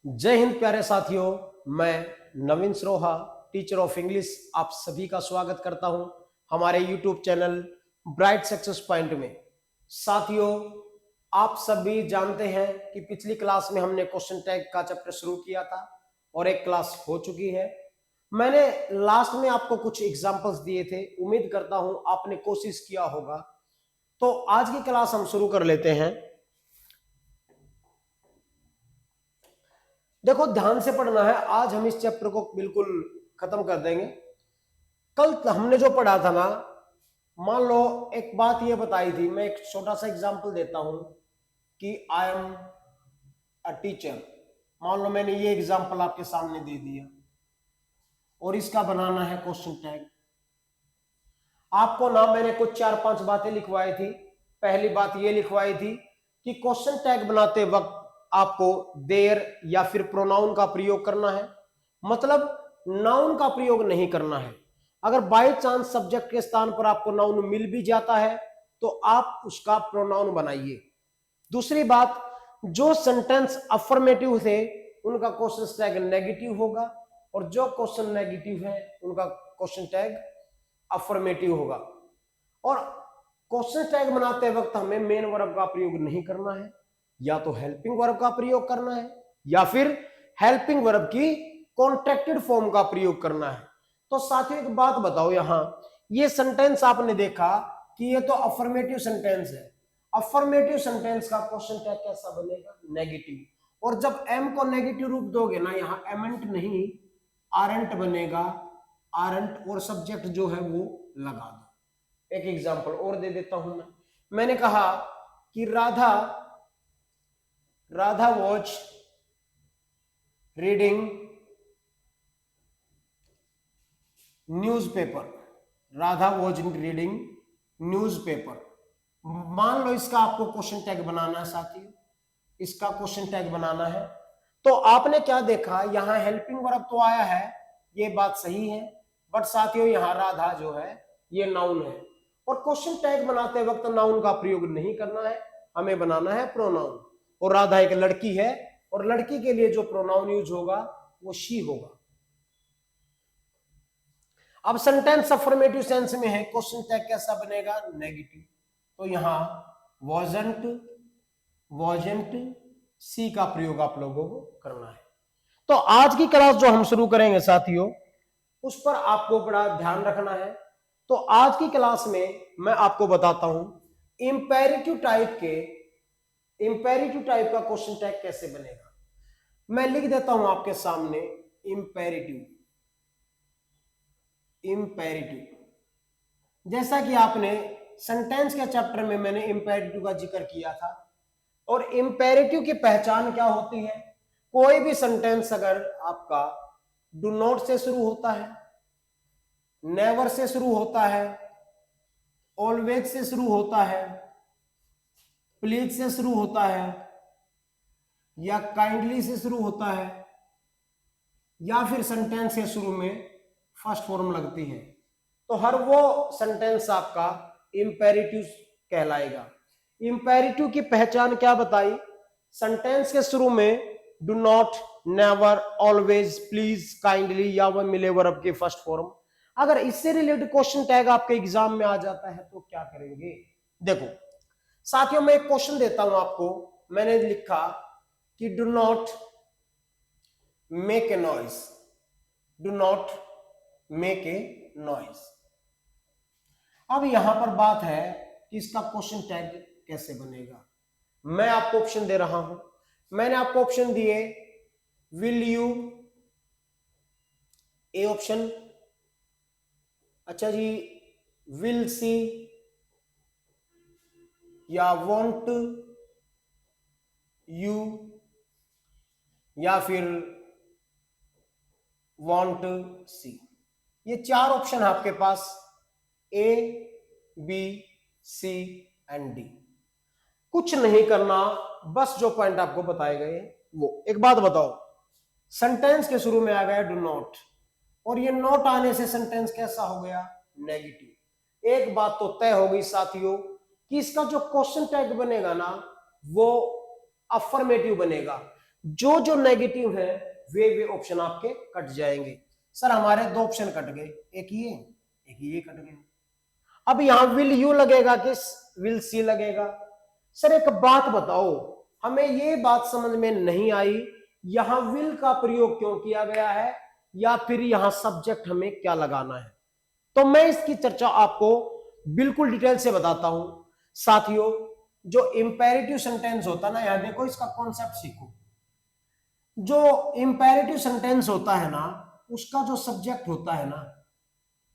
जय हिंद प्यारे साथियों, मैं नवीन सरोहा, टीचर ऑफ इंग्लिश, आप सभी का स्वागत करता हूं हमारे YouTube channel bright success point में। साथियों, आप सभी जानते हैं कि पिछली क्लास में हमने क्वेश्चन टैग का चैप्टर शुरू किया था और एक क्लास हो चुकी है। मैंने लास्ट में आपको कुछ एग्जांपल्स दिए थे, उम्मीद करता हूं आपने कोशिश किया होगा। तो आज की क्लास हम शुरू कर लेते हैं। देखो, ध्यान से पढ़ना है, आज हम इस चैप्टर को बिल्कुल खत्म कर देंगे। कल हमने जो पढ़ा था ना, मान लो एक बात ये बताई थी, मैं एक छोटा सा एग्जांपल देता हूं कि आई एम अ टीचर। मान लो मैंने ये एग्जांपल आपके सामने दे दिया और इसका बनाना है क्वेश्चन टैग। आपको ना मैंने कुछ 4-5 बातें लिखवाई थी। पहली बात ये लिखवाई थी कि क्वेश्चन टैग बनाते वक्त आपको देयर या फिर प्रोनाउन का प्रयोग करना है, मतलब नाउन का प्रयोग नहीं करना है। अगर बाय चांस सब्जेक्ट के स्थान पर आपको नाउन मिल भी जाता है तो आप उसका प्रोनाउन बनाइए। दूसरी बात, जो सेंटेंस अफर्मेटिव थे उनका क्वेश्चन टैग नेगेटिव होगा और जो क्वेश्चन नेगेटिव है उनका क्वेश्चन टैग अफर्मेटिव होगा। और क्वेश्चन टैग बनाते वक्त हमें मेन वर्ब का प्रयोग नहीं करना है, या तो हेल्पिंग वर्ब का प्रयोग करना है या फिर हेल्पिंग वर्ब की कॉन्ट्रैक्टेड फॉर्म का प्रयोग करना है। तो साथियों एक बात बताओ, यहां ये सेंटेंस आपने देखा कि ये तो अफर्मेटिव सेंटेंस है। अफर्मेटिव सेंटेंस का क्वेश्चन टैग कैसा बनेगा? नेगेटिव। और जब एम को नेगेटिव रूप दोगे ना, यहां एमेंट नहीं आरंट बनेगा, आरंट और सब्जेक्ट जो है वो लगा दो। एक एग्जांपल और दे देता हूं मैंने कहा कि Radha watch reading newspaper. Radha watch reading newspaper. मान लो इसका आपको क्वेश्चन टैग बनाना है साथियों, इसका क्वेश्चन टैग बनाना है। तो आपने क्या देखा, यहां हेल्पिंग वर्ब तो आया है, ये बात सही है, बट साथियों यहां राधा जो है ये नाउन है और क्वेश्चन टैग बनाते वक्त नाउन का प्रयोग नहीं करना है, हमें बनाना है प्रोनाउन। और राधा एक लड़की है और लड़की के लिए जो प्रोनाउन यूज होगा वो शी होगा। अब सेंटेंस अफर्मेटिव सेंस में है, क्वेश्चन टैग कैसा बनेगा? नेगेटिव। तो यहां वॉजंट सी का प्रयोग आप लोगों को करना है। तो आज की क्लास जो हम शुरू करेंगे साथियों, उस पर आपको बड़ा ध्यान रखना है। तो आज की क्लास में मैं आपको बताता हूं इंपेरेटिव टाइप का क्वेश्चन टैग कैसे बनेगा। मैं लिख देता हूं आपके सामने इंपेरेटिव। जैसा कि आपने सेंटेंस के चैप्टर में मैंने इंपेरेटिव का जिक्र किया था। और इंपेरेटिव की पहचान क्या होती है? कोई भी सेंटेंस अगर आपका डू नॉट से शुरू होता है, नेवर से शुरू होता है, ऑलवेज से शुरू होता है, प्लीज से शुरू होता है, या काइंडली से शुरू होता है, या फिर सेंटेंस के शुरू में फर्स्ट फॉर्म लगती है, तो हर वो सेंटेंस आपका इंपेरेटिव कहलाएगा। इंपेरेटिव की पहचान क्या बताई? सेंटेंस के शुरू में do not, never, always, please, kindly या वह मिले वर्ब के फर्स्ट फॉर्म। अगर इससे रिलेटेड क्वेश्चन टैग आपके एग्जाम में आ जाता है तो क्या करेंगे? देखो साथियों, मैं एक क्वेश्चन देता हूं आपको। मैंने लिखा कि do not make a noise. Do not make a noise. अब यहां पर बात है कि इसका क्वेश्चन टैग कैसे बनेगा। मैं आपको ऑप्शन दे रहा हूं। मैंने आपको ऑप्शन दिए, विल यू, ए ऑप्शन, अच्छा जी, विल सी, या वॉन्ट यू, या फिर वॉन्ट सी। ये 4 ऑप्शन है आपके पास, ए, बी, सी एंड डी। कुछ नहीं करना, बस जो पॉइंट आपको बताए गए वो। एक बात बताओ, सेंटेंस के शुरू में आ गया डू नॉट, और ये नॉट आने से सेंटेंस कैसा हो गया? नेगेटिव। एक बात तो तय हो गई साथियों कि इसका जो क्वेश्चन टैग बनेगा ना वो अफर्मेटिव बनेगा। जो जो नेगेटिव है वे ऑप्शन आपके कट जाएंगे। सर हमारे दो ऑप्शन कट गए, एक ये कट गए। अब यहां विल यू लगेगा कि विल सी लगेगा? सर एक बात बताओ, हमें ये बात समझ में नहीं आई, यहां विल का प्रयोग क्यों किया गया है, या फिर यहां सब्जेक्ट हमें क्या लगाना है? तो मैं इसकी चर्चा आपको बिल्कुल डिटेल से बताता हूं। साथियों, जो इंपेरेटिव सेंटेंस होता है ना, यहां देखो इसका कॉन्सेप्ट सीखो। जो इंपेरेटिव सेंटेंस होता है ना, उसका जो सब्जेक्ट होता है ना,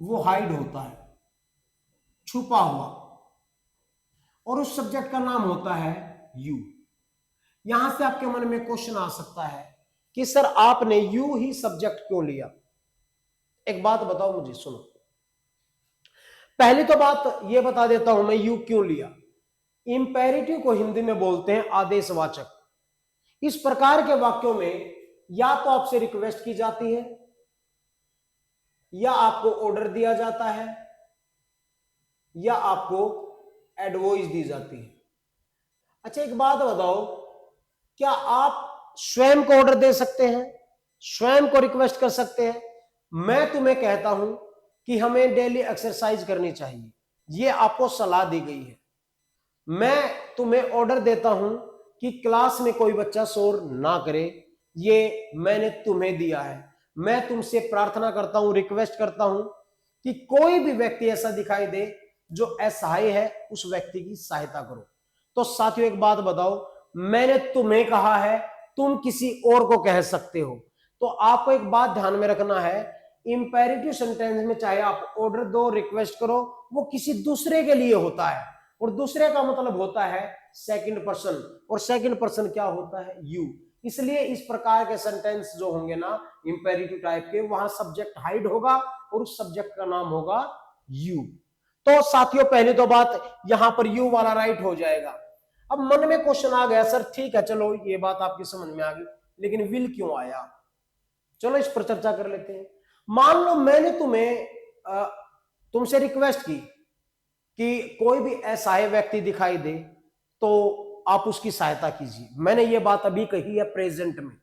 वो हाइड होता है, छुपा हुआ, और उस सब्जेक्ट का नाम होता है यू। यहां से आपके मन में क्वेश्चन आ सकता है कि सर आपने यू ही सब्जेक्ट क्यों लिया? एक बात बताओ मुझे, सुनो। पहली तो बात यह बता देता हूं मैं यू क्यों लिया। इंपेरेटिव को हिंदी में बोलते हैं आदेशवाचक। इस प्रकार के वाक्यों में या तो आपसे रिक्वेस्ट की जाती है, या आपको ऑर्डर दिया जाता है, या आपको एडवाइस दी जाती है। अच्छा एक बात बताओ, क्या आप स्वयं को ऑर्डर दे सकते हैं, स्वयं को रिक्वेस्ट कर सकते हैं? मैं तुम्हें कहता हूं कि हमें डेली एक्सरसाइज करनी चाहिए, यह आपको सलाह दी गई है। मैं तुम्हें ऑर्डर देता हूं कि क्लास में कोई बच्चा शोर ना करे, ये मैंने तुम्हें दिया है। मैं तुमसे प्रार्थना करता हूं, रिक्वेस्ट करता हूं कि कोई भी व्यक्ति ऐसा दिखाई दे जो असहाय है, उस व्यक्ति की सहायता करो। तो साथियों एक बात बताओ, मैंने तुम्हें कहा है, तुम किसी और को कह सकते हो। तो आपको एक बात ध्यान में रखना है, इंपेरेटिव सेंटेंस में चाहे आप ऑर्डर दो, रिक्वेस्ट करो, वो किसी दूसरे के लिए होता है, और दूसरे का मतलब होता है सेकंड पर्सन, और सेकंड पर्सन क्या होता है? यू। इसलिए इस प्रकार के सेंटेंस जो होंगे ना इंपेरेटिव टाइप के, वहां सब्जेक्ट हाइड होगा और उस सब्जेक्ट का नाम होगा यू। तो साथियों पहली तो बात यहां पर यू वाला राइट हो जाएगा। अब मन में क्वेश्चन आ गया, सर ठीक है चलो ये बात आपकी समझ में आ गई, लेकिन विल क्यों आया? चलो इस पर चर्चा कर लेते हैं। मान लो मैंने तुमसे रिक्वेस्ट की कि कोई भी असहाय व्यक्ति दिखाई दे तो आप उसकी सहायता कीजिए। मैंने ये बात अभी कही है प्रेजेंट में।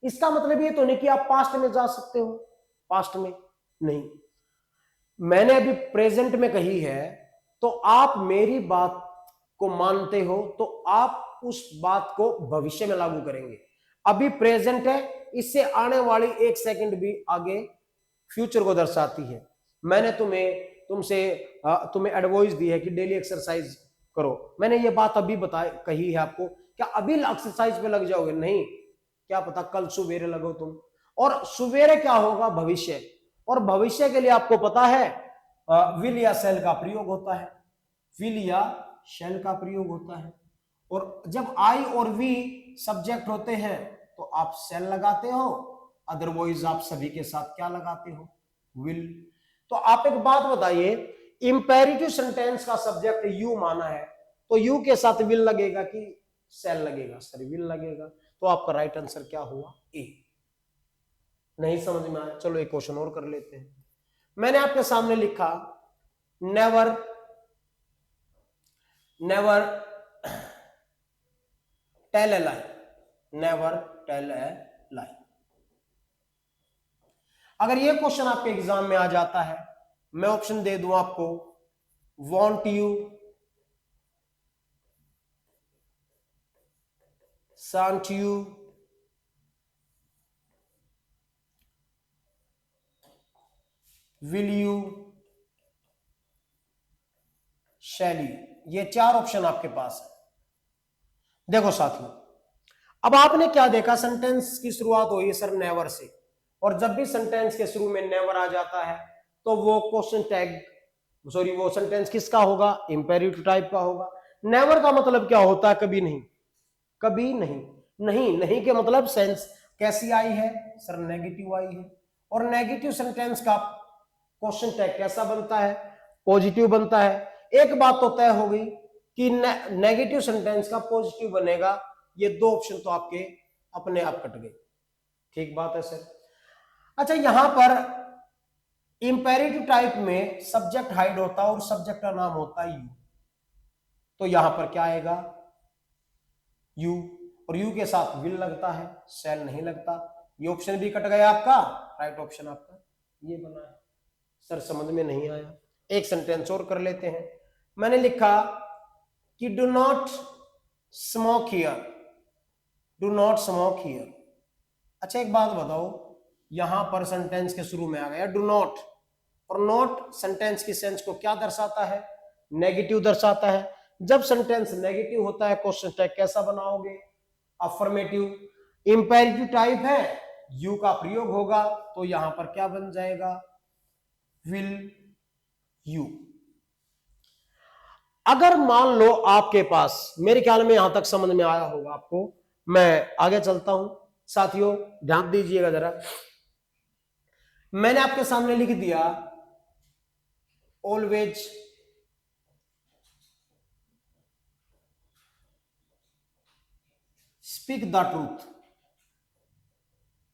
इसका मतलब ये तो नहीं कि आप पास्ट में जा सकते हो, पास्ट में नहीं, मैंने अभी प्रेजेंट में कही है। तो आप मेरी बात को मानते हो तो आप उस बात को भविष्य में लागू करेंगे। अभी प्रेजेंट है, इससे आने वाली एक सेकंड भी आगे फ्यूचर को दर्शाती है। मैंने तुम्हें एडवाइस दी है कि डेली एक्सरसाइज करो। मैंने ये बात अभी कही है आपको। क्या अभी एक्सरसाइज पे लग जाओगे? नहीं, क्या पता कल सवेरे लगो तुम। और सवेरे क्या होगा? भविष्य। और भविष्य के लिए आपको पता है विल या शेल का प्रयोग होता है, विल या शेल का प्रयोग होता है। और जब आई और वी सब्जेक्ट होते हैं तो आप शेल लगाते हो, अदरवाइज आप सभी के साथ क्या लगाते हो? विल। तो आप एक बात बताइए, इंपेरेटिव सेंटेंस का सब्जेक्ट यू माना है तो यू के साथ विल लगेगा कि शेल लगेगा? सर विल लगेगा। तो आपका राइट आंसर क्या हुआ? ए। नहीं समझ में आया? चलो एक क्वेश्चन और कर लेते हैं। मैंने आपके सामने लिखा never never tell a lie, never tell a lie. अगर ये क्वेश्चन आपके एग्जाम में आ जाता है, मैं ऑप्शन दे दूं आपको, want you, shan't you, will you, शैली, ये चार ऑप्शन आपके पास है। देखो साथियों, अब आपने क्या देखा, सेंटेंस की शुरुआत हुई है सर नेवर से, और जब भी सेंटेंस के शुरू में नेवर आ जाता है तो वो क्वेश्चन टैग, सॉरी वो सेंटेंस किसका होगा? इंपेरेटिव टाइप का होगा। नेवर का मतलब क्या होता है? कभी नहीं, कभी नहीं। नहीं नहीं के मतलब सेंस कैसी आई है? सर नेगेटिव आई है। और नेगेटिव सेंटेंस का क्वेश्चन टैग कैसा बनता है? पॉजिटिव बनता है। एक बात तो तय हो गई कि नेगेटिव सेंटेंस का पॉजिटिव बनेगा। ये दो ऑप्शन तो आपके अपने आप कट गए। ठीक बात है सर। अच्छा यहां पर इंपेरेटिव टाइप में सब्जेक्ट हाइड होता है और सब्जेक्ट का नाम होता है यू, तो यहां पर क्या आएगा? यू। और यू के साथ विल लगता है, शैल नहीं लगता। ये ऑप्शन भी कट गया आपका, राइट ऑप्शन आपका ये बना है। सर समझ में नहीं आया, एक सेंटेंस और कर लेते हैं। मैंने लिखा कि do not smoke here, do not smoke here. अच्छा एक बात बताओ, यहां पर सेंटेंस के शुरू में आ गया डू नॉट, और नॉट सेंटेंस की सेंस को क्या दर्शाता है, नेगेटिव दर्शाता है। जब सेंटेंस नेगेटिव होता है क्वेश्चन टैग कैसा बनाओगे, अफर्मेटिव। इंपेरेटिव टाइप है, यू का प्रयोग होगा, तो यहां पर क्या बन जाएगा, विल यू। अगर मान लो आपके पास, मेरे ख्याल में यहां तक समझ में आया होगा आपको, मैं आगे चलता हूं। साथियों ध्यान दीजिएगा जरा, मैंने आपके सामने लिख दिया always speak the truth,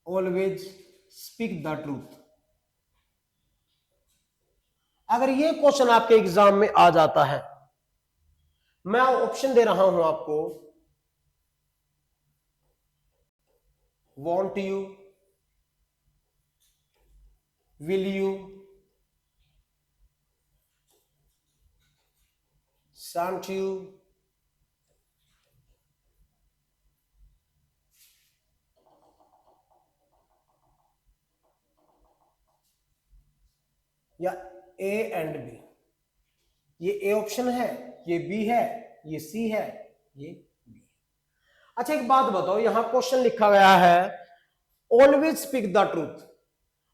always speak the truth. अगर ये क्वेश्चन आपके एग्जाम में आ जाता है, मैं ऑप्शन दे रहा हूं आपको, want you, will you, shan't you, या ए एंड बी। ये ए ऑप्शन है, ये बी है, ये सी है, ये बी। अच्छा एक बात बताओ, यहां क्वेश्चन लिखा गया है ऑलवेज स्पीक द ट्रूथ,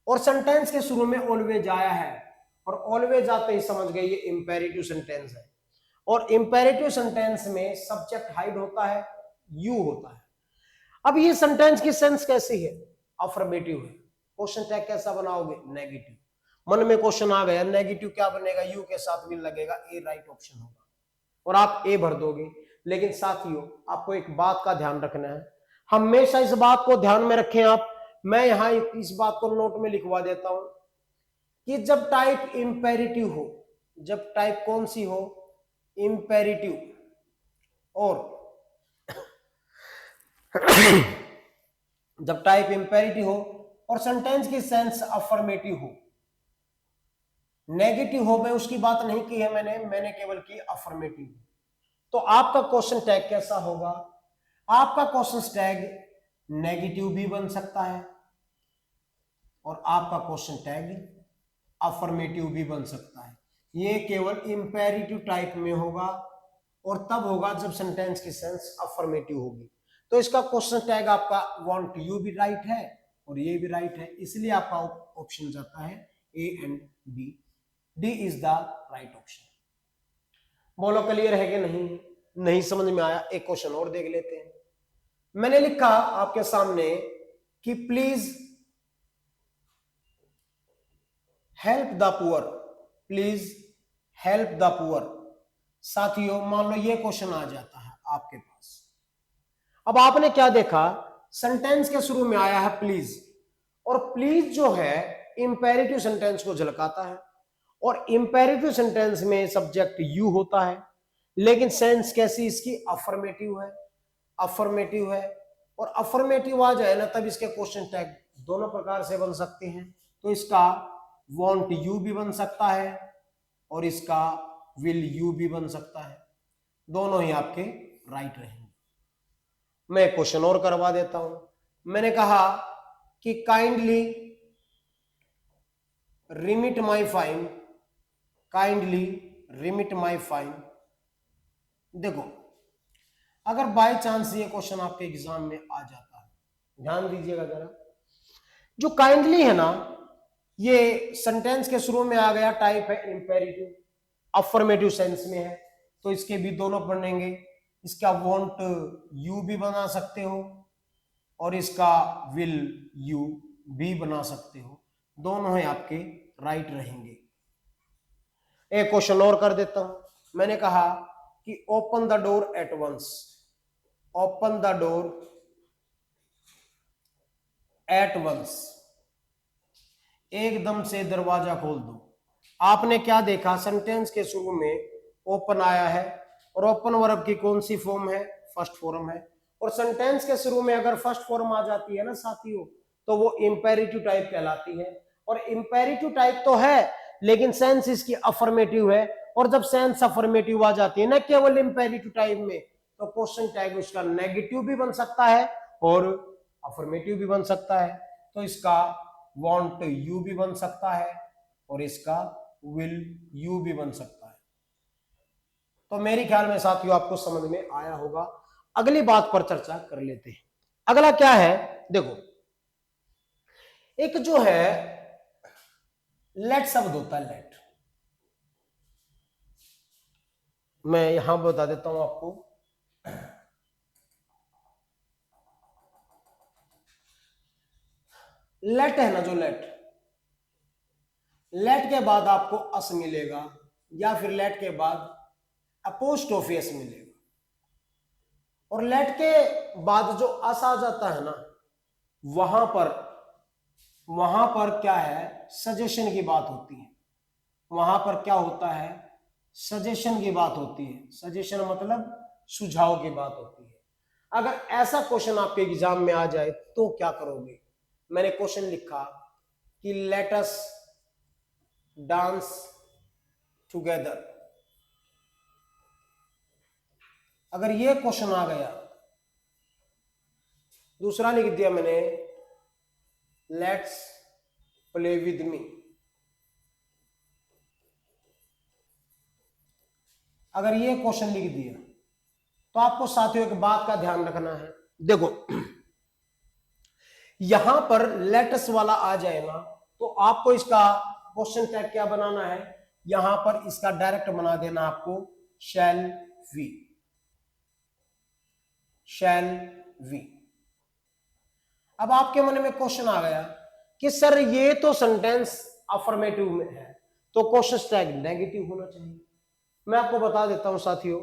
और सेंटेंस के शुरू में ऑलवेज आया है, और ऑलवेज आते ही समझ गए ये इंपेरेटिव सेंटेंस है, और इंपेरेटिव सेंटेंस में सब्जेक्ट हाइड होता है, यू होता है। अब ये सेंटेंस की सेंस कैसी है, अफर्मेटिव है। क्वेश्चन टैग कैसा बनाओगे, नेगेटिव। मन में क्वेश्चन आ गया, नेगेटिव क्या बनेगा, यू के साथ विल लगेगा, ए राइट ऑप्शन होगा, और आप ए भर दोगे। लेकिन साथियों आपको एक बात का ध्यान रखना है, हमेशा इस बात को ध्यान में रखें आप, मैं यहां इस बात को नोट में लिखवा देता हूं कि जब टाइप इंपेरेटिव हो, जब टाइप कौन सी हो, इंपेरेटिव, और जब टाइप इंपेरेटिव हो और सेंटेंस की सेंस अफर्मेटिव हो, नेगेटिव हो, मैं उसकी बात नहीं की है, मैंने केवल की अफर्मेटिव, तो आपका क्वेश्चन टैग कैसा होगा, आपका क्वेश्चन टैग नेगेटिव भी बन सकता है, और आपका क्वेश्चन टैग अफर्मेटिव भी बन सकता है। ये केवल इंपेरेटिव टाइप में होगा, और तब होगा जब सेंटेंस की सेंस अफर्मेटिव होगी। तो इसका क्वेश्चन टैग आपका वांट यू भी राइट है, और ये भी राइट है, इसलिए आपका ऑप्शन जाता है A and B, D is the right option. बोलो क्लियर है कि नहीं, नहीं समझ में आया, एक क्वेश्चन और देख लेते हैं। मैंने लिखा आपके सामने कि please help the poor, please help the poor. साथियों मान लो ये क्वेश्चन आ जाता है आपके पास, अब आपने क्या देखा, सेंटेंस के शुरू में आया है प्लीज, और प्लीज जो है इंपेरेटिव सेंटेंस को झलकाता है, और इंपेरेटिव सेंटेंस में सब्जेक्ट यू होता है, लेकिन सेंस कैसी इसकी, अफर्मेटिव है, अफर्मेटिव है, और अफर्मेटिव आ जाए ना तब इसके क्वेश्चन टैग दोनों प्रकार से बन सकते हैं। तो इसका वांट यू भी बन सकता है, और इसका विल यू भी बन सकता है, दोनों ही आपके राइट रहेंगे। मैं क्वेश्चन और करवा देता हूं। मैंने कहा कि काइंडली रिमिट माई फाइन, काइंडली रिमिट माई फाइन। देखो अगर बाय चांस ये क्वेश्चन आपके एग्जाम में आ जाता है, ध्यान दीजिएगा जरा, जो काइंडली है ना, ये सेंटेंस के शुरू में आ गया, टाइप है इंपेरेटिव, अफर्मेटिव सेंस में है, तो इसके भी दोनों बनेंगे, इसका वांट यू भी बना सकते हो, और इसका विल यू भी बना सकते हो, दोनों ही आपके राइट रहेंगे। एक क्वेश्चन और कर देता हूं। मैंने कहा कि open the door at once, open the door at once, एकदम से दरवाजा खोल दो। आपने क्या देखा, सेंटेंस के शुरू में ओपन आया है, और ओपन वर्ब की कौन सी फॉर्म है, फर्स्ट फॉर्म है, और सेंटेंस के शुरू में अगर फर्स्ट फॉर्म आ जाती है ना साथियों, तो वो इंपेरेटिव टाइप कहलाती है। और इंपेरेटिव टाइप तो है लेकिन सेंस इसकी अफर्मेटिव है, और जब सेंस अफर्मेटिव आ जाती है ना केवल इंपेरेटिव टाइप में, तो क्वेश्चन टैग उसका नेगेटिव भी बन सकता है और अफर्मेटिव भी बन सकता है। तो इसका वांट यू भी बन सकता है और इसका विल यू भी बन सकता है। तो मेरे ख्याल में साथियों आपको समझ में आया होगा। अगली बात पर चर्चा कर लेते हैं। अगला क्या है, देखो एक जो है लेट शब्द होता है, लेट। मैं यहां बता देता हूं आपको। लेट है ना, जो लेट, लेट के बाद आपको अस मिलेगा या फिर लेट के बाद अपोस्ट्रोफी एस मिलेगा। और लेट के बाद जो अस आ जाता है ना, वहां पर क्या है, सजेशन की बात होती है। वहां पर क्या होता है, सजेशन की बात होती है। सजेशन मतलब सुझाव की बात होती है। अगर ऐसा क्वेश्चन आपके एग्जाम में आ जाए तो क्या करोगे। मैंने क्वेश्चन लिखा कि लेट अस डांस टुगेदर। अगर ये क्वेश्चन आ गया, दूसरा लिख दिया मैंने लेट्स प्ले विद मी। अगर ये क्वेश्चन लिख दिया तो आपको साथियों एक बात का ध्यान रखना है। देखो यहां पर लेटस वाला आ जाए ना, तो आपको इसका क्वेश्चन टैग क्या बनाना है, यहां पर इसका डायरेक्ट बना देना आपको शैल वी, शैल वी। अब आपके मन में क्वेश्चन आ गया कि सर ये तो सेंटेंस अफर्मेटिव में है तो क्वेश्चन टैग नेगेटिव होना चाहिए। मैं आपको बता देता हूं साथियों,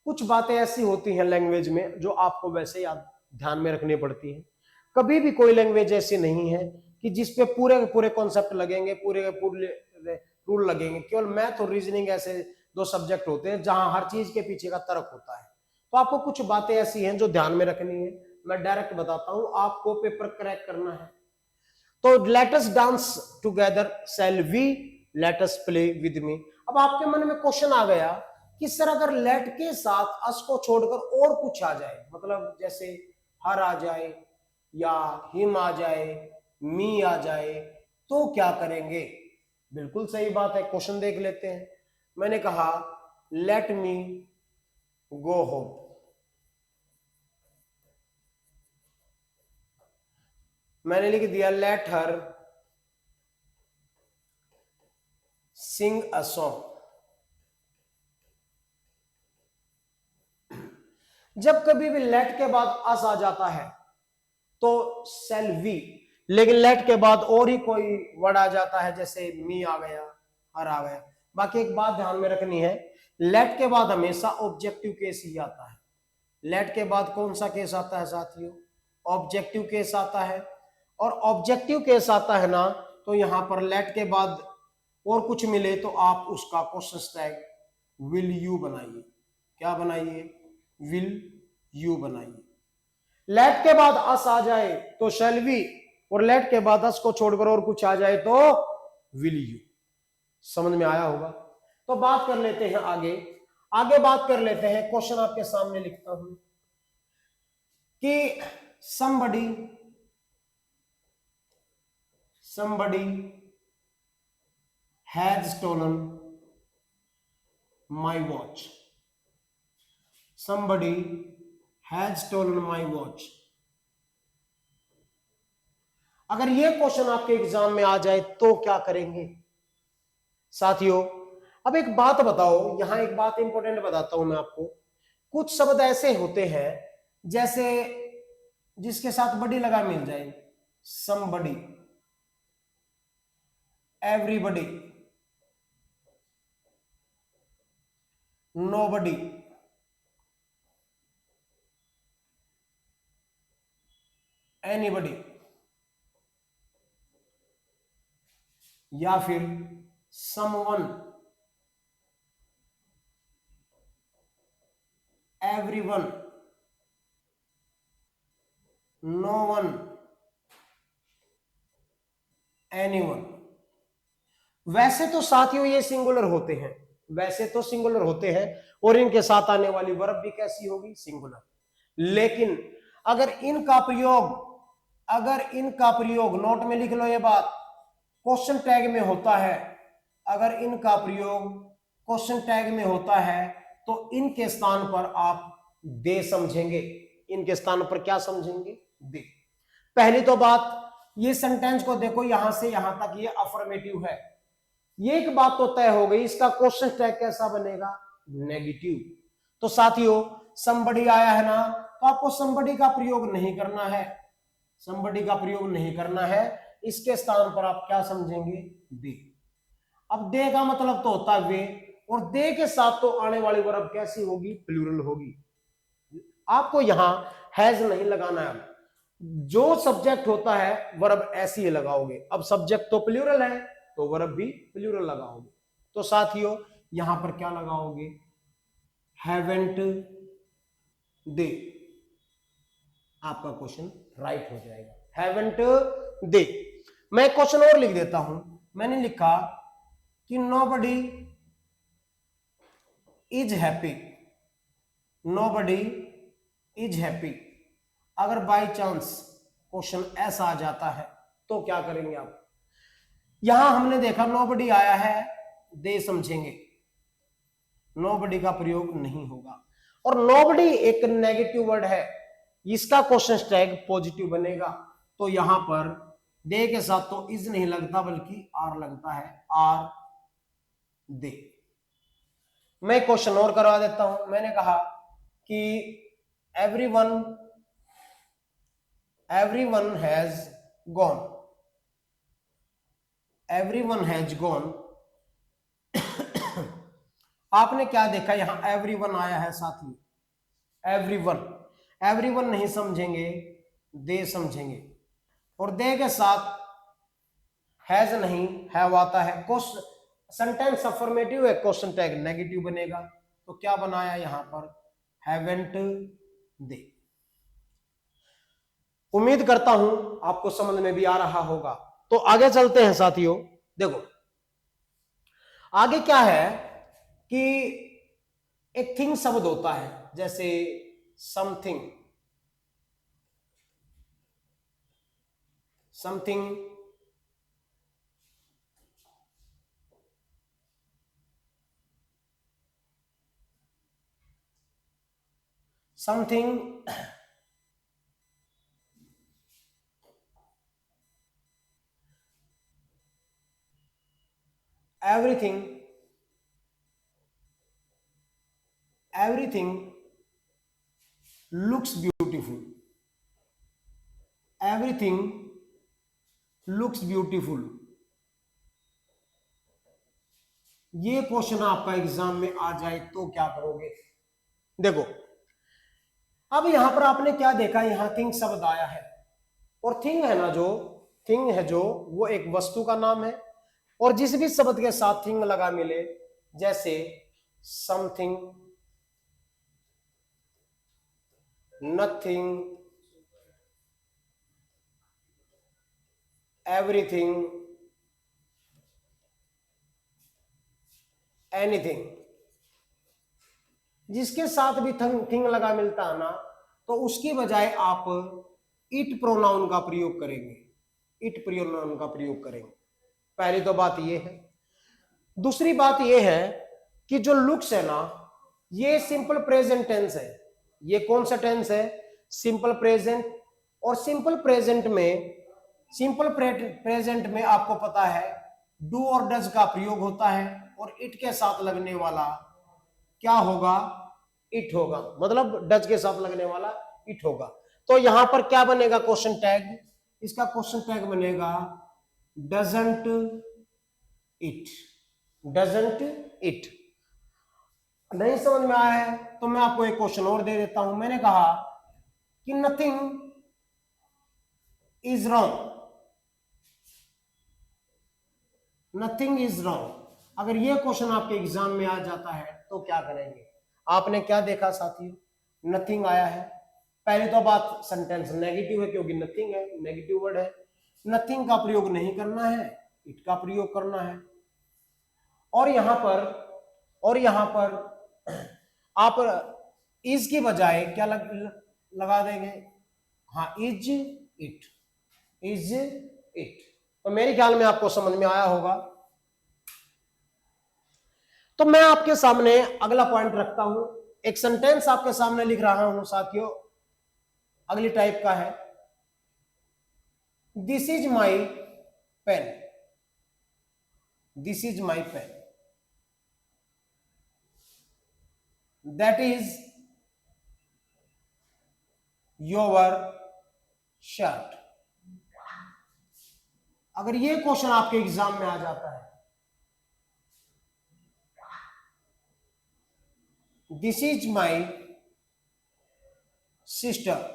कुछ बातें ऐसी होती हैं लैंग्वेज में जो आपको वैसे याद ध्यान में रखनी पड़ती है। कभी भी कोई लैंग्वेज ऐसी नहीं है कि जिसपे पूरे के पूरे कॉन्सेप्ट लगेंगे, पूरे के पूरे रूल लगेंगे। केवल मैथ और रीजनिंग ऐसे दो सब्जेक्ट होते हैं जहां हर चीज के पीछे का तर्क होता है। तो आपको कुछ बातें ऐसी हैं जो ध्यान में रखनी है। मैं डायरेक्ट बताता हूं, आपको पेपर क्रैक करना है। तो let us dance together, shall we let us play with me. अब आपके मन में क्वेश्चन आ गया कि सर अगर लेट के साथ अस को छोड़कर और कुछ आ जाए, मतलब जैसे हर आ जाए या हिम आ जाए, मी आ जाए, तो क्या करेंगे। बिल्कुल सही बात है, क्वेश्चन देख लेते हैं। मैंने कहा लेट मी गो होम। मैंने लिख दिया let her Singh a song. जब कभी भी लेट के बाद अस आ जाता है तो सेल वी, लेकिन लेट के बाद और ही कोई वर्ड आ जाता है जैसे मी आ गया, हर आ गया। बाकी एक बात ध्यान में रखनी है, लेट के बाद हमेशा ऑब्जेक्टिव केस ही आता है। लेट के बाद कौन सा केस आता है साथियों, ऑब्जेक्टिव केस आता है। और ऑब्जेक्टिव केस आता है ना, तो यहां पर लेट के बाद और कुछ मिले तो आप उसका क्वेश्चन टैग विल यू बनाइए। क्या बनाइए, विल यू बनाइए। लेट के बाद अस आ जाए तो शैल वी, और लेट के बाद अस को छोड़कर और कुछ आ जाए तो विल यू। समझ में आया होगा। तो बात कर लेते हैं आगे। आगे बात कर लेते हैं, क्वेश्चन आपके सामने लिखता हूं कि somebody has stolen my watch। somebody has stolen my watch। अगर ये क्वेश्चन आपके एग्जाम में आ जाए तो क्या करेंगे साथियों। अब एक बात बताओ, यहां एक बात इंपॉर्टेंट बताता हूं मैं आपको। कुछ शब्द ऐसे होते हैं जैसे जिसके साथ बड़ी लगा मिल जाए, somebody, everybody, nobody, anybody, या फिर someone, everyone, no one, anyone. वैसे तो साथियों ये सिंगुलर होते हैं, वैसे तो सिंगुलर होते हैं और इनके साथ आने वाली वर्ब भी कैसी होगी, सिंगुलर। लेकिन अगर इनका प्रयोग नोट में लिख लो ये बात, क्वेश्चन टैग में होता है, अगर इनका प्रयोग क्वेश्चन टैग में होता है तो इनके स्थान पर आप दे समझेंगे। इनके स्थान पर क्या समझेंगे, दे। पहली तो बात, ये सेंटेंस को देखो, यहां से यहां तक ये अफर्मेटिव है, ये एक बात तो तय हो गई, इसका क्वेश्चन टैग कैसा बनेगा, नेगेटिव। तो साथियों somebody आया है ना, तो आपको somebody का प्रयोग नहीं करना है, somebody का प्रयोग नहीं करना है, इसके स्थान पर आप क्या समझेंगे, दे। अब दे का मतलब तो होता है वे, और दे के साथ तो आने वाली वर्ब कैसी होगी, प्लूरल होगी। आपको यहां हैज नहीं लगाना है, जो सब्जेक्ट होता है वर्ब ऐसी ही लगाओगे। अब सब्जेक्ट तो प्लूरल है तो वर्ब भी प्लूरल लगाओगे। तो साथियों यहां पर क्या लगाओगे, हैवेंट दे, आपका क्वेश्चन राइट हो जाएगा, हैवेंट दे। मैं क्वेश्चन और लिख देता हूं, मैंने लिखा कि nobody is happy, nobody is happy. अगर बाय चांस क्वेश्चन ऐसा आ जाता है तो क्या करेंगे आप, यहां हमने देखा नोबडी आया है, दे समझेंगे, नोबडी का प्रयोग नहीं होगा। और नोबडी एक नेगेटिव वर्ड है, इसका क्वेश्चन टैग पॉजिटिव बनेगा, तो यहां पर दे के साथ तो इज नहीं लगता बल्कि आर लगता है, आर दे। मैं क्वेश्चन और करवा देता हूं, मैंने कहा कि everyone has gone, everyone has gone। आपने क्या देखा, यहां everyone आया है साथी, everyone नहीं समझेंगे, दे समझेंगे। और दे के साथ हैज नहीं, हैव आता है, सेंटेंस अफर्मेटिव है, क्वेश्चन टैग नेगेटिव बनेगा, तो क्या बनाया यहां पर, हैवेंट दे। उम्मीद करता हूं आपको समझ में भी आ रहा होगा। तो आगे चलते हैं साथियों। देखो आगे क्या है कि एक थिंग शब्द होता है, जैसे something, something, something, everything, everything looks beautiful, everything looks beautiful। ये क्वेश्चन आपका एग्जाम में आ जाए तो क्या करोगे, देखो अब यहां पर आपने क्या देखा, यहां थिंग शब्द आया है, और थिंग है ना, जो थिंग है जो वो एक वस्तु का नाम है, और जिस भी शब्द के साथ थिंग लगा मिले, जैसे समथिंग, नथिंग, एवरीथिंग, एनीथिंग, जिसके साथ भी थिंग लगा मिलता है ना, तो उसकी बजाय आप इट प्रोनाउन का प्रयोग करेंगे, इट प्रोनाउन का प्रयोग करेंगे। पहली तो बात ये है। दूसरी बात ये है कि जो लुक्स है ना, ये सिंपल प्रेजेंट टेंस है। ये कौन सा टेंस है, सिंपल प्रेजेंट। और सिंपल प्रेजेंट में आपको पता है डू और डज का प्रयोग होता है, और इट के साथ लगने वाला क्या होगा, इट होगा, मतलब डज के साथ लगने वाला इट होगा। तो यहां पर क्या बनेगा क्वेश्चन टैग, इसका क्वेश्चन टैग बनेगा डजंट इट, डजंट इट। नहीं समझ में आया है तो मैं आपको एक क्वेश्चन और दे देता हूं। मैंने कहा कि nothing is wrong, nothing is wrong. अगर ये क्वेश्चन आपके एग्जाम में आ जाता है तो क्या करेंगे, आपने क्या देखा साथियों, नथिंग आया है, पहली तो बात सेंटेंस नेगेटिव है क्योंकि नथिंग है, नेगेटिव वर्ड है, नथिंग का प्रयोग नहीं करना है, इट का प्रयोग करना है। और यहां पर आप इज की बजाय क्या लगा देंगे, हाँ इज इट, इज इट। तो मेरे ख्याल में आपको समझ में आया होगा। तो मैं आपके सामने अगला पॉइंट रखता हूं, एक सेंटेंस आपके सामने लिख रहा हूं साथियों, अगली टाइप का है, this is my pen, this is my pen, that is your shirt. अगर ये क्वेश्चन आपके एग्जाम में आ जाता है, दिस इज माई सिस्टर,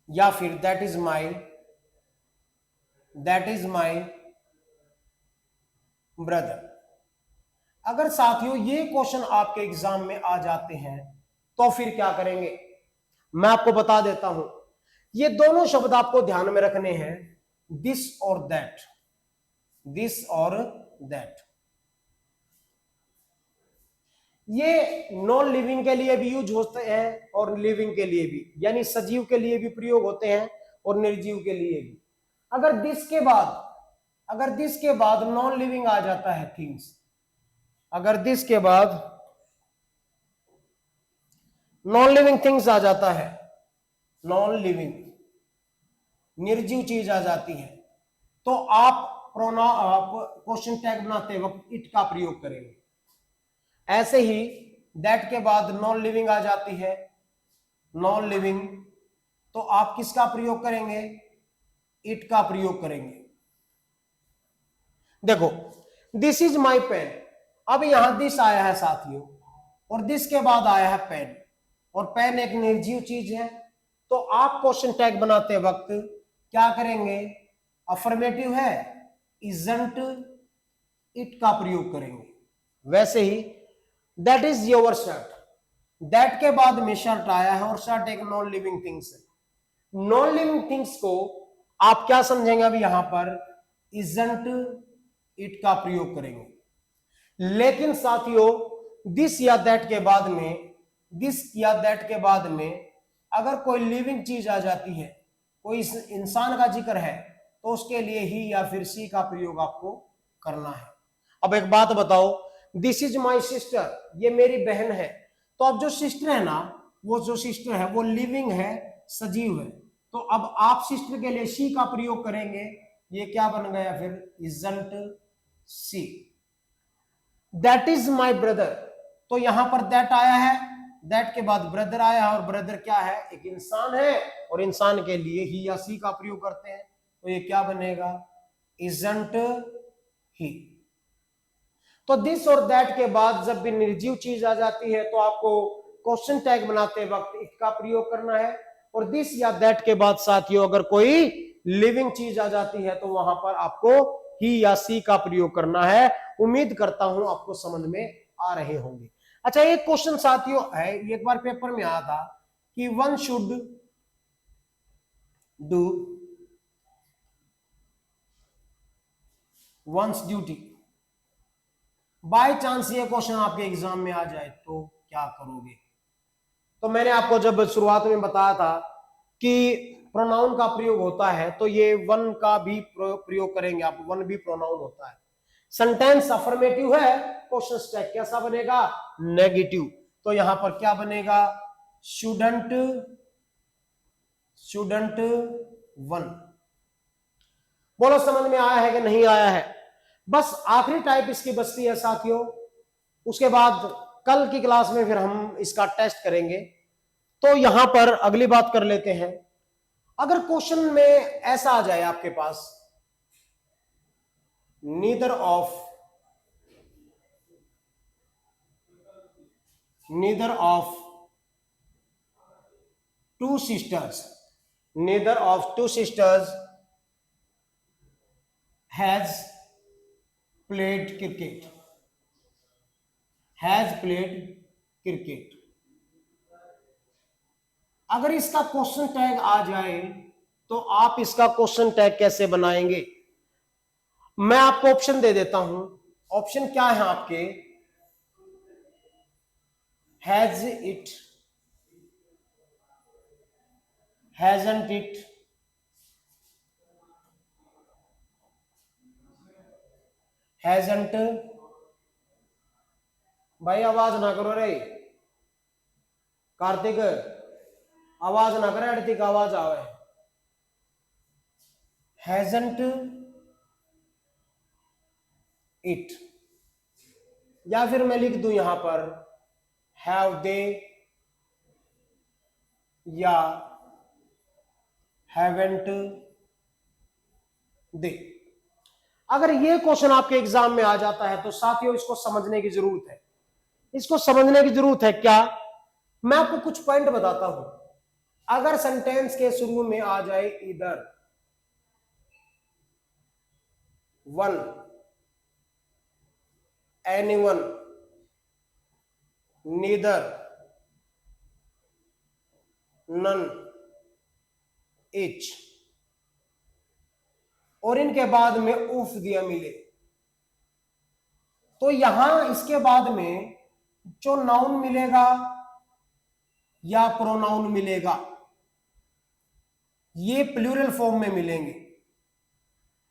या फिर दैट इज माई ब्रदर। अगर साथियों ये क्वेश्चन आपके एग्जाम में आ जाते हैं तो फिर क्या करेंगे, मैं आपको बता देता हूं। ये दोनों शब्द आपको ध्यान में रखने हैं, दिस और दैट, दिस और दैट। ये नॉन लिविंग के लिए भी यूज होते हैं और लिविंग के लिए भी, यानी सजीव के लिए भी प्रयोग होते हैं और निर्जीव के लिए भी। अगर दिस के बाद नॉन लिविंग आ जाता है थिंग्स, अगर दिस के बाद नॉन लिविंग थिंग्स आ जाता है, नॉन लिविंग निर्जीव चीज आ जाती है, तो आप क्वेश्चन टैग बनाते वक्त इट का प्रयोग करेंगे। ऐसे ही दैट के बाद नॉन लिविंग आ जाती है, नॉन लिविंग, तो आप किसका प्रयोग करेंगे, इट का प्रयोग करेंगे। देखो दिस इज माई पेन, अब यहां दिस आया है साथियों और दिस के बाद आया है पेन, और पेन एक निर्जीव चीज है, तो आप क्वेश्चन टैग बनाते वक्त क्या करेंगे, अफर्मेटिव है, इजंट इट का प्रयोग करेंगे। वैसे ही that is your shirt, that के बाद में शर्ट आया है और शर्ट एक नॉन लिविंग थिंग्स है। नॉन लिविंग थिंग्स को आप क्या समझेंगे, अभी यहां पर इजंट इट का प्रयोग करेंगे। लेकिन साथियों दिस या दैट के बाद में, दिस या दैट के बाद में अगर कोई लिविंग चीज आ जाती है, कोई इंसान का जिक्र है, तो उसके लिए ही या फिर सी का प्रयोग आपको करना है। अब एक बात बताओ, दिस इज माई सिस्टर, ये मेरी बहन है, तो अब जो सिस्टर है ना, वो जो सिस्टर है वो लिविंग है, सजीव है, तो अब आप सिस्टर के लिए शी का प्रयोग करेंगे। ये क्या बन गया फिर, isn't she. That is my brother, तो यहां पर दैट आया है, दैट के बाद ब्रदर आया है, और ब्रदर क्या है, एक इंसान है, और इंसान के लिए ही या सी का प्रयोग करते हैं, तो ये क्या बनेगा, इजंट ही। तो दिस और दैट के बाद जब भी निर्जीव चीज आ जाती है तो आपको क्वेश्चन टैग बनाते वक्त इट का प्रयोग करना है, और दिस या दैट के बाद साथियों अगर कोई लिविंग चीज आ जाती है तो वहां पर आपको ही या सी का प्रयोग करना है। उम्मीद करता हूं आपको समझ में आ रहे होंगे। अच्छा एक क्वेश्चन साथियों है, एक बार पेपर में आया था कि one should do once duty. By chance ये क्वेश्चन आपके एग्जाम में आ जाए तो क्या करोगे। तो मैंने आपको जब शुरुआत में बताया था कि प्रोनाउन का प्रयोग होता है तो ये वन का भी प्रयोग करेंगे आप, वन भी प्रोनाउन होता है। सेंटेंस अफर्मेटिव है, क्वेश्चन स्टैक कैसा बनेगा, नेगेटिव, तो यहां पर क्या बनेगा, शुडंट वन। बोलो समझ में आया है कि नहीं आया है। बस आखिरी टाइप इसकी बचती है साथियों, उसके बाद कल की क्लास में फिर हम इसका टेस्ट करेंगे। तो यहां पर अगली बात कर लेते हैं, अगर क्वेश्चन में ऐसा आ जाए आपके पास, neither of two sisters, neither of two sisters has played cricket, has played cricket. अगर इसका क्वेश्चन टैग आ जाए तो आप इसका क्वेश्चन टैग कैसे बनाएंगे? मैं आपको ऑप्शन दे देता हूं। ऑप्शन क्या है आपके? Has it, hasn't it, hasn't. भाई आवाज ना करो रे कार्तिक, आवाज ना करे, अर्तिक आवाज आवे। हैजंट इट, या फिर मैं लिख दूं यहां पर हैव दे या हैवेंट दे। अगर ये क्वेश्चन आपके एग्जाम में आ जाता है तो साथियों इसको समझने की जरूरत है। इसको समझने की जरूरत है क्या? मैं आपको कुछ पॉइंट बताता हूं। अगर सेंटेंस के शुरू में आ जाए इधर one, anyone, neither, none, each, और इनके बाद में उफ दिया मिले, तो यहां इसके बाद में जो नाउन मिलेगा या प्रोनाउन मिलेगा ये प्लूरल फॉर्म में मिलेंगे।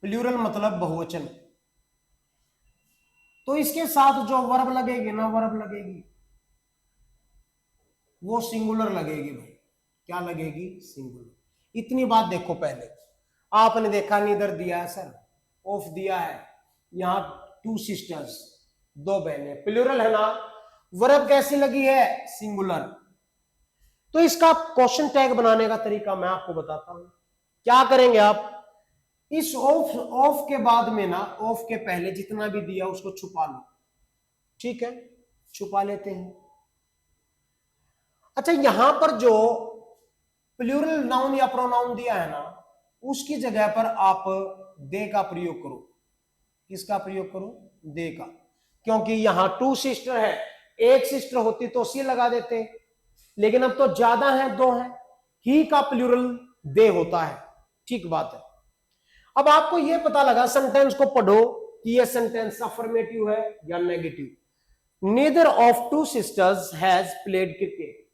प्लूरल मतलब बहुवचन। तो इसके साथ जो वर्ब लगेगी ना, वर्ब लगेगी वो सिंगुलर लगेगी भाई। क्या लगेगी? सिंगुलर। इतनी बात देखो, पहले आपने देखा नीदर दिया है सर, ऑफ दिया है, यहां टू सिस्टर्स, दो बहनें, प्लूरल है ना। वर्ब कैसी लगी है? सिंगुलर। तो इसका क्वेश्चन टैग बनाने का तरीका मैं आपको बताता हूं। क्या करेंगे आप? इस ऑफ के बाद में ना, ऑफ के पहले जितना भी दिया उसको छुपा लो। ठीक है, छुपा लेते हैं। अच्छा, यहां पर जो प्लूरल नाउन या प्रोनाउन दिया है ना, उसकी जगह पर आप दे का प्रयोग करो। किसका प्रयोग करो? दे का। क्योंकि यहां टू सिस्टर है, एक सिस्टर होती तो सी लगा देते, लेकिन अब तो ज्यादा है, दो है, ही का प्लूरल दे होता है। ठीक बात है। अब आपको यह पता लगा, सेंटेंस को पढ़ो कि यह सेंटेंस अफर्मेटिव है या negative. Neither of two sisters has played cricket.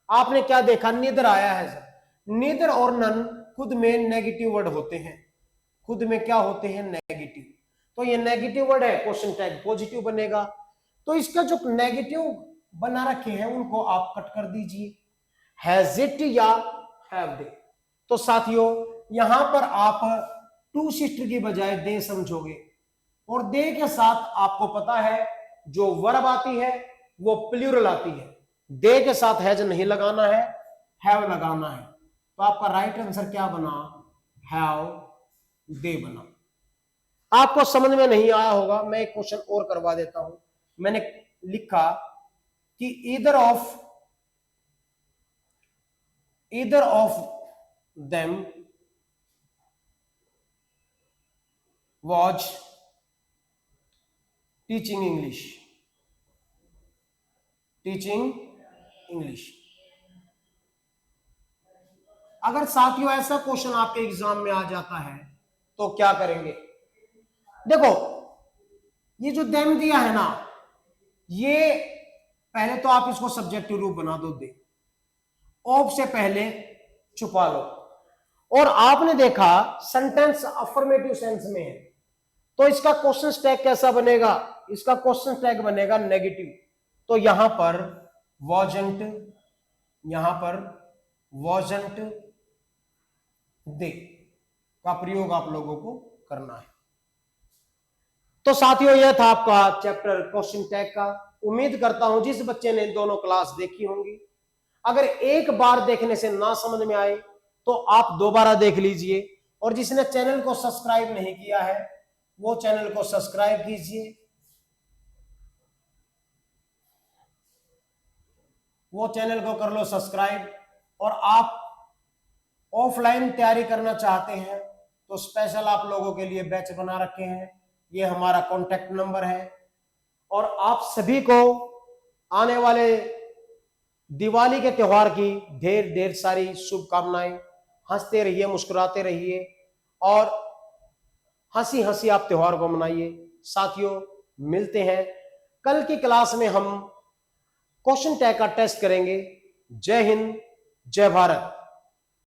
आपने क्या देखा? नीदर आया है सर। नीदर और नन खुद में नेगेटिव वर्ड होते हैं। खुद में क्या होते हैं? नेगेटिव। तो ये नेगेटिव वर्ड है, क्वेश्चन टैग पॉजिटिव बनेगा। तो इसका जो नेगेटिव बना रखे हैं उनको आप कट कर दीजिए, हैज इट या हैव दे। तो साथियों यहां पर आप टू सिस्टर की बजाय दे समझोगे, और दे के साथ आपको पता है जो वर्ब आती है वो प्लूरल आती है। दे के साथ हैज नहीं लगाना है, हैव लगाना है। तो आपका राइट आंसर क्या बना? हैव दे बना। आपको समझ में नहीं आया होगा, मैं एक क्वेश्चन और करवा देता हूं। मैंने लिखा कि either of them was teaching English. अगर साथियों ऐसा क्वेश्चन आपके एग्जाम में आ जाता है तो क्या करेंगे? देखो, ये जो देम दिया है ना, ये पहले तो आप इसको सब्जेक्टिव रूप बना दो, दे। ऑफ से पहले छुपा लो। और आपने देखा सेंटेंस अफर्मेटिव सेंस में है, तो इसका क्वेश्चन टैग कैसा बनेगा? इसका क्वेश्चन टैग बनेगा नेगेटिव। तो यहां पर वॉजंट, यहां पर वॉजंट दे का प्रयोग आप लोगों को करना है। तो साथियों यह था आपका चैप्टर क्वेश्चन टैग का। उम्मीद करता हूं जिस बच्चे ने दोनों क्लास देखी होंगी, अगर एक बार देखने से ना समझ में आए तो आप दोबारा देख लीजिए, और जिसने चैनल को सब्सक्राइब नहीं किया है वो चैनल को सब्सक्राइब कीजिए, वो चैनल को कर लो सब्सक्राइब। और आप ऑफलाइन तैयारी करना चाहते हैं तो स्पेशल आप लोगों के लिए बैच बना रखे हैं, ये हमारा कॉन्टेक्ट नंबर है। और आप सभी को आने वाले दिवाली के त्योहार की ढेर ढेर सारी शुभकामनाएं। हंसते रहिए, मुस्कुराते रहिए और हंसी हंसी आप त्योहार को मनाइए। साथियों, मिलते हैं कल की क्लास में। हम क्वेश्चन टैग का टेस्ट करेंगे। जय हिंद, जय भारत।